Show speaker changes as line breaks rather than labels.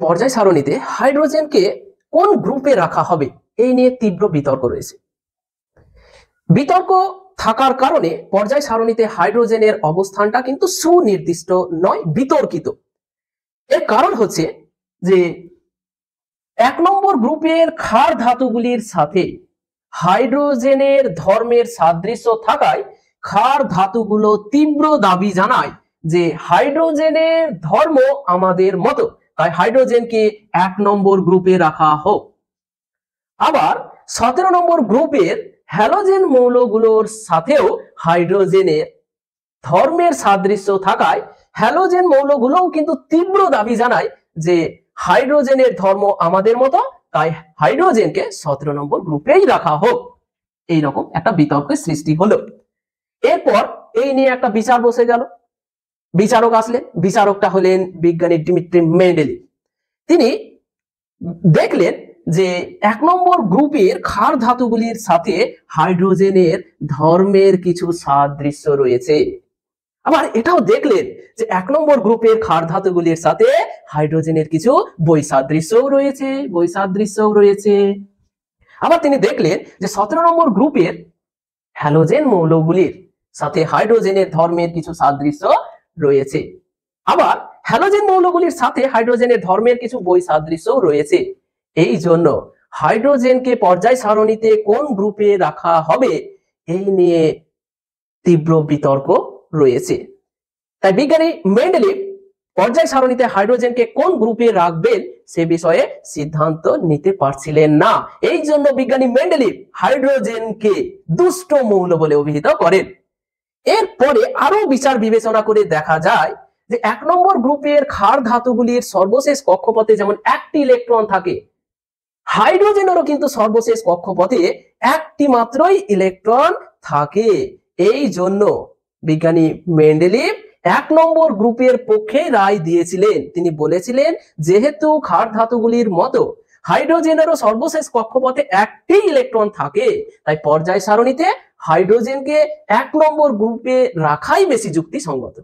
পর্যায় সারণীতে হাইড্রোজেনকে কোন গ্রুপে রাখা হবে এই নিয়ে তীব্র বিতর্ক রয়েছে। বিতর্ক থাকার কারণে পর্যায় সারণীতে হাইড্রোজেনের অবস্থানটা কিন্তু সুনির্দিষ্ট নয়, বিতর্কিত। এর কারণ হচ্ছে যে 1 নম্বর গ্রুপের ক্ষার ধাতুগুলির সাথে হাইড্রোজেনের ধর্মের সাদৃশ্য থাকায় ক্ষার ধাতুগুলো তীব্র দাবি জানায় যে হাইড্রোজেনের ধর্ম আমাদের মতো, তাই হাইড্রোজেনকে 1 নম্বর গ্রুপে রাখা হোক। আবার 17 নম্বর গ্রুপের হ্যালোজেন মৌলগুলোর সাথেও হাইড্রোজেনের ধর্মের সাদৃশ্য থাকায় হ্যালোজেন মৌলগুলোও কিন্তু তীব্র দাবি জানায় যে হাইড্রোজেনের ধর্ম আমাদের মতো, তাই হাইড্রোজেনকে 17 নম্বর গ্রুপেই রাখা হোক। এইরকম একটা বিতর্কের সৃষ্টি হলো। এরপর এই নিয়ে একটা বিচার বসে গেল। বিচারক আসলেন, বিচারকটা হলেন বিজ্ঞানী ডিমিট্রি মেন্ডেলিভ। তিনি দেখলেন যে 1 নম্বর গ্রুপের ক্ষার ধাতুগুলির সাথে হাইড্রোজেনের ধর্মের কিছু সাদৃশ্য রয়েছে। আবার এটাও দেখলেন যে 1 নম্বর গ্রুপের ক্ষার ধাতুগুলির সাথে হাইড্রোজেনের কিছু বৈসাদৃশ্যও রয়েছে। আবার তিনি দেখলেন যে 17 নম্বর গ্রুপের হ্যালোজেন মৌলগুলির সাথে হাইড্রোজেনের ধর্মের কিছু সাদৃশ্য রয়েছে। আবার হ্যালোজেন মৌলগুলির সাথে হাইড্রোজেনের ধর্মের কিছু বৈসাদৃশ্যও রয়েছে। এই জন্য হাইড্রোজেনকে পর্যায় সারণীতে কোন গ্রুপে রাখা হবে এই নিয়ে তীব্র বিতর্ক রয়েছে। তাই বিজ্ঞানী মেন্ডেলিভ পর্যায় সারণীতে হাইড্রোজেনকে কোন গ্রুপে রাখবেন সে বিষয়ে সিদ্ধান্ত নিতে পারছিলেন না। এই জন্য বিজ্ঞানী মেন্ডেলিভ হাইড্রোজেনকে দুষ্ট মৌল বলে অভিহিত করেন। এরপরে আরো বিচার বিবেচনা করে দেখা যায় যে 1 নম্বর গ্রুপের ক্ষার ধাতুগুলির সর্বশেষ কক্ষপথে যেমন 1টি ইলেকট্রন থাকে, হাইড্রোজেনেরও কিন্তু সর্বশেষ কক্ষপথে 1টি মাত্রই ইলেকট্রন থাকে। এই জন্য বিজ্ঞানী মেন্ডেলিভ 1 নম্বর গ্রুপের পক্ষে রায় দিয়েছিলেন। তিনি বলেছিলেন যেহেতু ক্ষার ধাতুগুলির মতো হাইড্রোজেনেরও সর্বশেষ কক্ষপথে 1টি ইলেকট্রন থাকে, তাই পর্যায় সারণীতে হাইড্রোজেনকে 1 নম্বর গ্রুপে রাখাই বেশি যুক্তিসঙ্গত।